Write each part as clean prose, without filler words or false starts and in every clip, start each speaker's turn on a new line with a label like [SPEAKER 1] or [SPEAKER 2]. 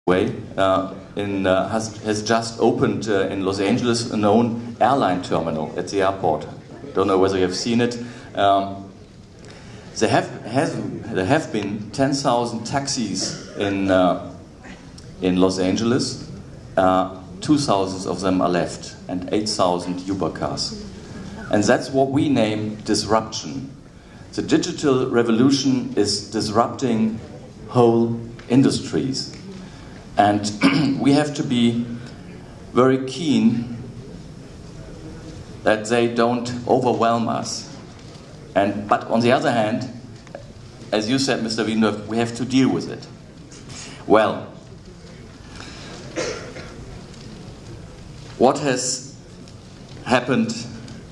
[SPEAKER 1] way, has just opened in Los Angeles a known airline terminal at the airport. Don't know whether you have seen it. There have been 10,000 taxis in Los Angeles. 2,000 of them are left, and 8,000 Uber cars. And that's what we name disruption. The digital revolution is disrupting whole industries. And we have to be very keen that they don't overwhelm us. But on the other hand, as you said, Mr. Wiedendorf, we have to deal with it. Well, what has happened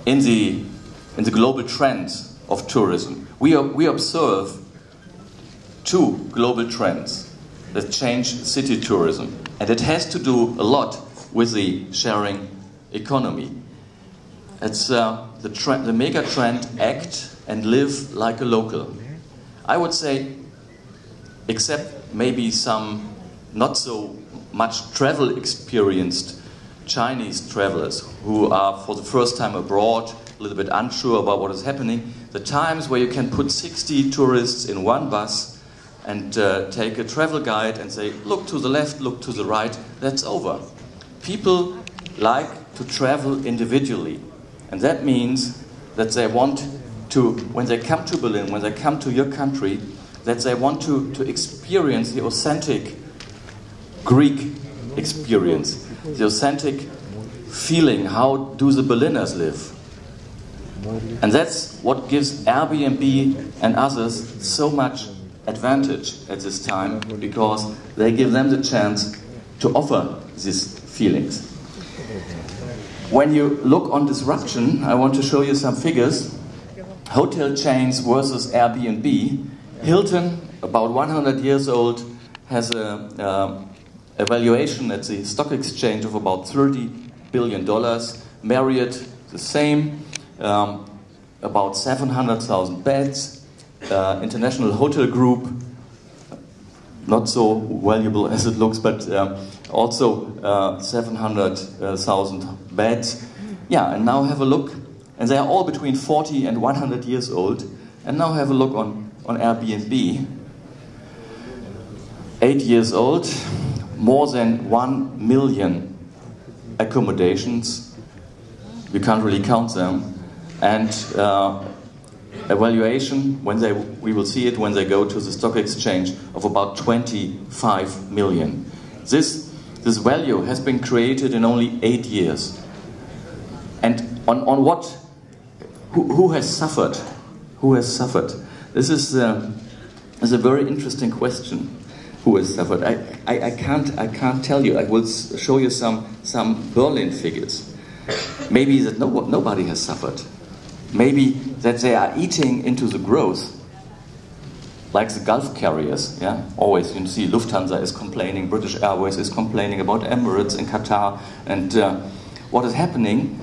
[SPEAKER 1] in the global trends of tourism? We observe two global trends that change city tourism, and it has to do a lot with the sharing economy. It's the mega trend act and live like a local. I would say, except maybe some not so much travel experienced Chinese travelers who are for the first time abroad, a little bit unsure about what is happening, the times where you can put 60 tourists in one bus and take a travel guide and say, look to the left, look to the right, that's over. People like to travel individually. And that means that they want to, when they come to Berlin, when they come to your country, that they want to experience the authentic Greek experience, the authentic feeling, how do the Berliners live? And that's what gives Airbnb and others so much advantage at this time, because they give them the chance to offer these feelings. When you look on disruption, I want to show you some figures. Hotel chains versus Airbnb. Hilton, about 100 years old, has a valuation at the stock exchange of about $30 billion. Marriott, the same, about 700,000 beds. International Hotel Group, not so valuable as it looks, but also 700,000 beds. Yeah, and now have a look, and they are all between 40 and 100 years old, and now have a look on Airbnb. 8 years old, more than 1 million accommodations, we can't really count them, and evaluation, we will see it when they go to the stock exchange, of about 25 million. This value has been created in only 8 years. And on what? Who has suffered? Who has suffered? This is a very interesting question. Who has suffered? I can't tell you. I will show you some Berlin figures. Maybe that nobody has suffered. Maybe that they are eating into the growth, like the Gulf carriers. Yeah, always you see Lufthansa is complaining, British Airways is complaining about Emirates in Qatar, and what is happening?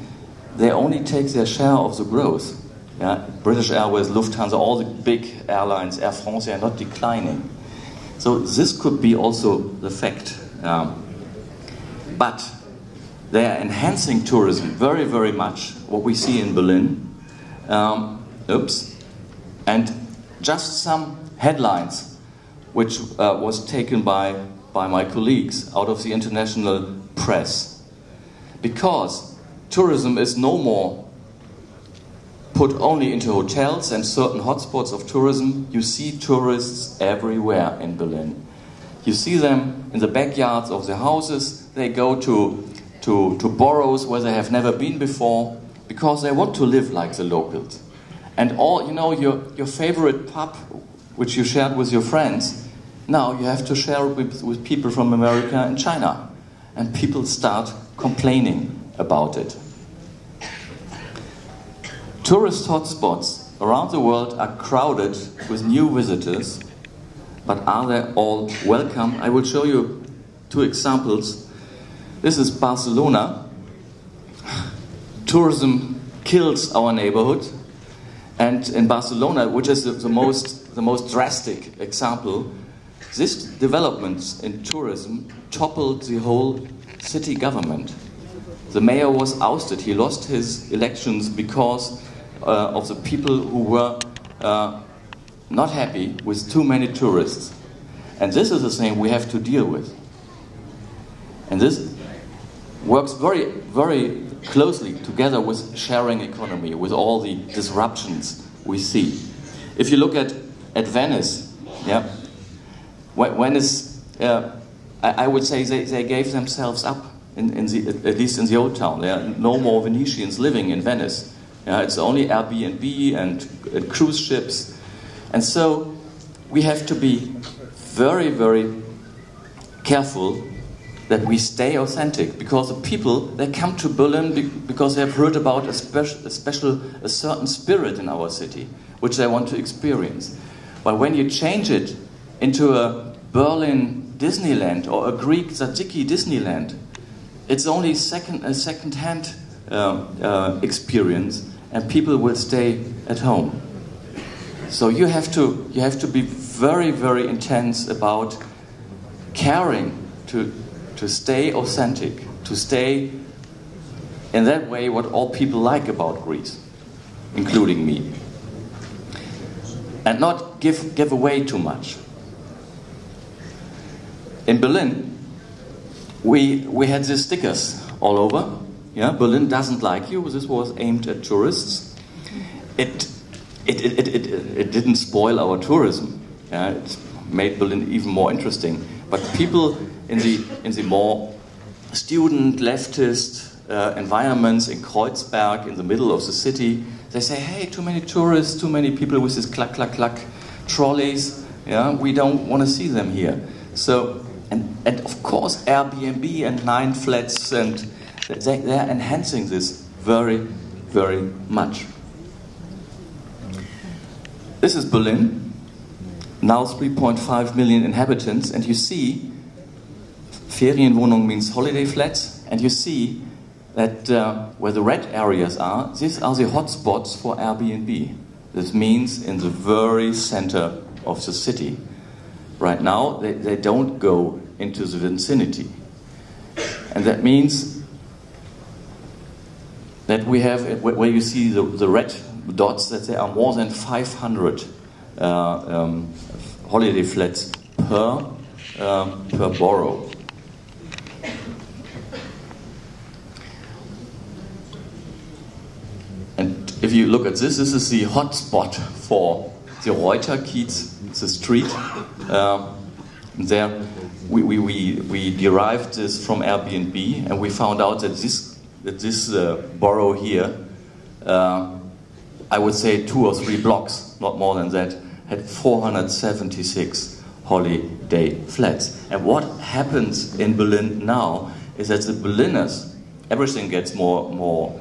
[SPEAKER 1] They only take their share of the growth. Yeah, British Airways, Lufthansa, all the big airlines, Air France, they are not declining. So this could be also the fact, but they are enhancing tourism very, very much. What we see in Berlin. And just some headlines which was taken by my colleagues out of the international press. Because tourism is no more put only into hotels and certain hotspots of tourism. You see tourists everywhere in Berlin. You see them in the backyards of the houses. They go to boroughs where they have never been before, because they want to live like the locals. And all, you know, your favorite pub, which you shared with your friends, now you have to share it with people from America and China. And people start complaining about it. Tourist hotspots around the world are crowded with new visitors, but are they all welcome? I will show you two examples. This is Barcelona. Tourism kills our neighborhood, and in Barcelona, which is the most drastic example, This development in tourism toppled the whole city government. The mayor was ousted. He lost his elections because of the people who were not happy with too many tourists. And this is the thing we have to deal with. And this works very, very closely together with sharing economy, with all the disruptions we see. If you look at Venice, yeah, Venice, I would say they gave themselves up, at least in the old town. There are no more Venetians living in Venice. It's only Airbnb and cruise ships. And so we have to be very, very careful that we stay authentic, because the people, they come to Berlin because they have heard about a certain spirit in our city, which they want to experience. But when you change it into a Berlin Disneyland or a Greek tzatziki Disneyland, it's only a second-hand experience, and people will stay at home. So you have to be very, very intense about caring to stay authentic, to stay in that way what all people like about Greece, including me, and not give away too much. In Berlin, we had these stickers all over. Yeah, Berlin doesn't like you. This was aimed at tourists. It didn't spoil our tourism. Yeah, it made Berlin even more interesting. But people in the more student leftist environments in Kreuzberg, in the middle of the city, they say, hey, too many tourists, too many people with this clack, clack, clack trolleys. Yeah, we don't want to see them here. So, and of course, Airbnb and 9 flats, and they're enhancing this very, very much. This is Berlin, now 3.5 million inhabitants, and you see, Ferienwohnung means holiday flats, and you see that where the red areas are, these are the hotspots for Airbnb. This means in the very center of the city. Right now, they don't go into the vicinity. And that means that we have, where you see the red dots, that there are more than 500 holiday flats per borough. And if you look at this is the hotspot for the Reuter Kiez, the street. There we derived this from Airbnb, and we found out that this borough here, I would say 2 or 3 blocks, not more than that, had 476 holiday flats. And what happens in Berlin now is that the Berliners, everything gets more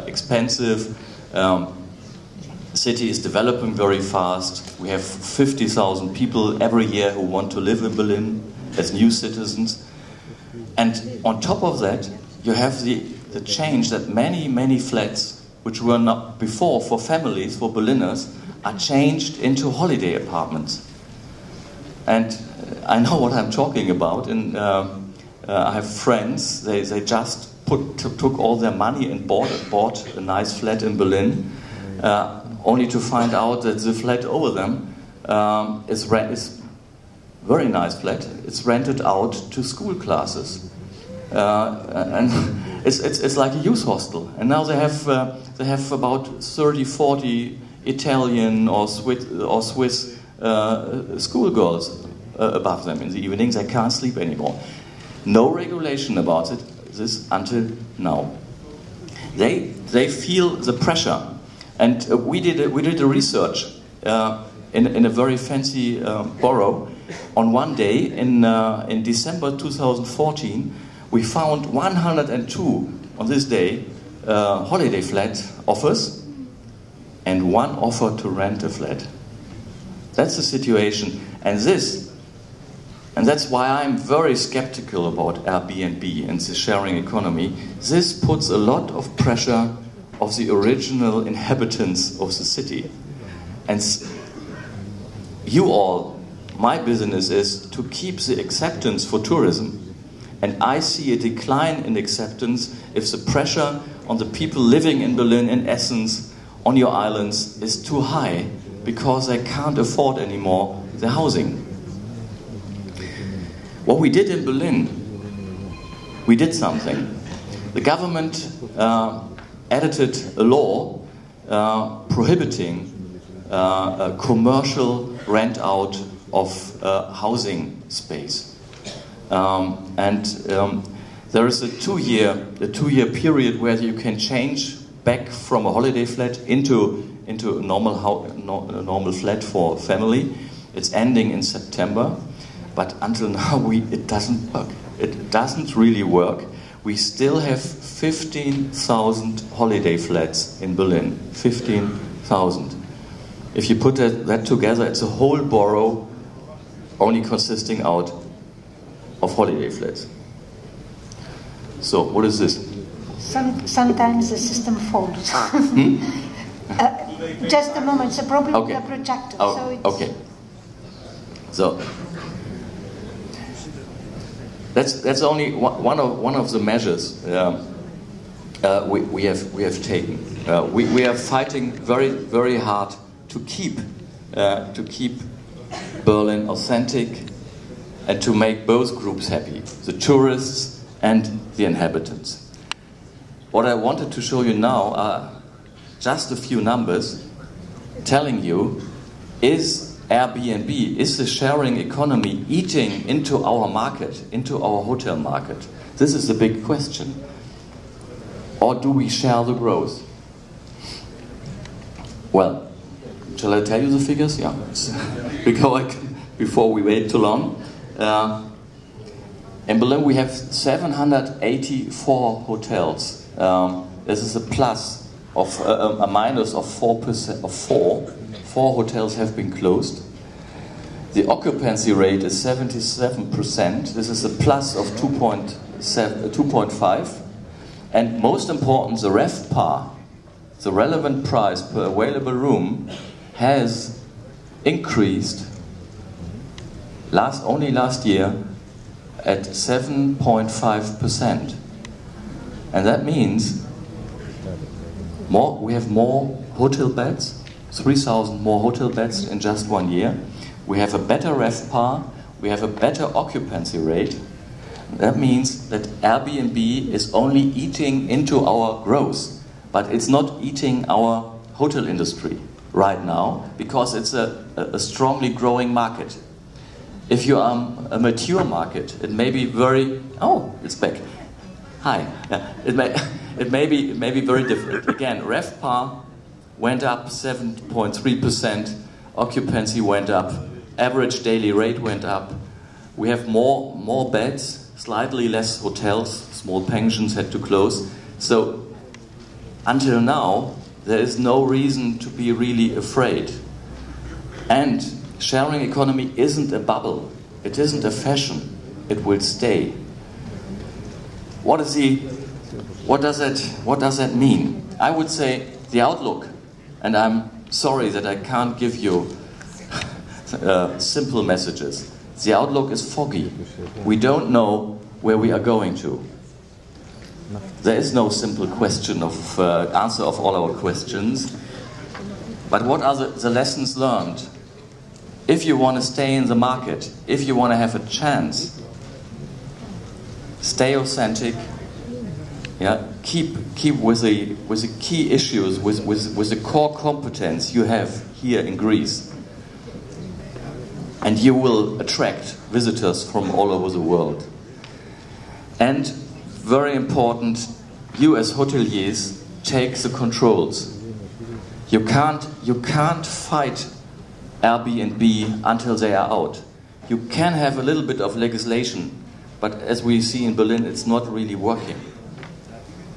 [SPEAKER 1] expensive. The city is developing very fast. We have 50,000 people every year who want to live in Berlin as new citizens. And on top of that, you have the change that many flats, which were not before for families, for Berliners, are changed into holiday apartments. And I know what I'm talking about. And I have friends, they just took all their money and bought a nice flat in Berlin, only to find out that the flat over them is very nice flat. It's rented out to school classes, and it's like a youth hostel. And now they have about 30-40 Italian or Swiss schoolgirls above them in the evenings. They can't sleep anymore. No regulation about it. This until now. They feel the pressure, and we did a research in a very fancy borough. On one day in December 2014, we found 102 on this day holiday flat offers, and 1 offer to rent a flat. That's the situation, and that's why I'm very skeptical about Airbnb and the sharing economy. This puts a lot of pressure of the original inhabitants of the city. And you all my business is to keep the acceptance for tourism. And I see a decline in acceptance if the pressure on the people living in Berlin, in essence, on your islands, is too high because they can't afford anymore the housing. What we did in Berlin, we did something. The government edited a law prohibiting commercial rent out of housing space. There is a two-year period where you can change back from a holiday flat into a normal flat for family. It's ending in September, but until now it doesn't work. It doesn't really work. We still have 15,000 holiday flats in Berlin. 15,000. If you put that together, it's a whole borough only consisting out of holiday flats. So, what is this?
[SPEAKER 2] Sometimes the system falls. Just a moment, it's a problem with the projector.
[SPEAKER 1] Oh,
[SPEAKER 2] so it's...
[SPEAKER 1] Okay. So, that's only one of the measures we have taken. We are fighting very hard to keep Berlin authentic and to make both groups happy, the tourists and the inhabitants. What I wanted to show you now are just a few numbers telling you, is Airbnb, is the sharing economy eating into our market, into our hotel market? This is the big question. Or do we share the growth? Well, shall I tell you the figures? Yeah. Before we wait too long. In Berlin we have 784 hotels. This is a plus of a minus of 4%. Four hotels have been closed. The occupancy rate is 77%. This is a plus of 2.5. And most important, the RevPAR, the relevant price per available room, has increased only last year at 7.5%. And that means we have more hotel beds, 3,000 more hotel beds in just 1 year. We have a better RevPAR, we have a better occupancy rate. That means that Airbnb is only eating into our growth, but it's not eating our hotel industry right now because it's a strongly growing market. If you are a mature market, it may be very... Oh, it's back. Hi. Yeah, it may be very different. Again, RevPAR went up 7.3%, occupancy went up, average daily rate went up. We have more beds, slightly less hotels, small pensions had to close. So until now, there is no reason to be really afraid. And sharing economy isn't a bubble. It isn't a fashion. It will stay. What does that mean? I would say the outlook, and I'm sorry that I can't give you simple messages. The outlook is foggy. We don't know where we are going to. There is no simple question of answer of all our questions. But what are the lessons learned? If you want to stay in the market, if you want to have a chance, stay authentic. Yeah, keep with the key issues, with the core competence you have here in Greece, and you will attract visitors from all over the world. And very important, you as hoteliers take the controls. You can't fight Airbnb until they are out. You can have a little bit of legislation, but as we see in Berlin, it's not really working.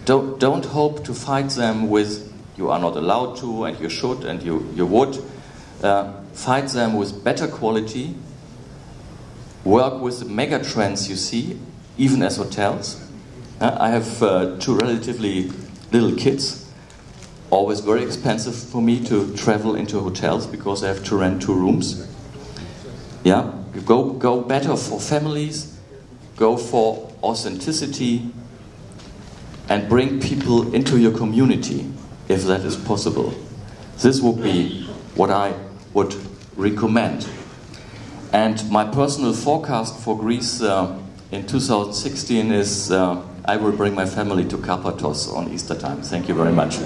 [SPEAKER 1] Don't hope to fight them with you are not allowed to and you should and you would. Fight them with better quality. Work with the mega trends you see, even as hotels. I have two relatively little kids. Always very expensive for me to travel into hotels because I have to rent 2 rooms. Yeah, go better for families, go for authenticity, and bring people into your community, if that is possible. This would be what I would recommend. And my personal forecast for Greece in 2016 is I will bring my family to Karpathos on Easter time. Thank you very much.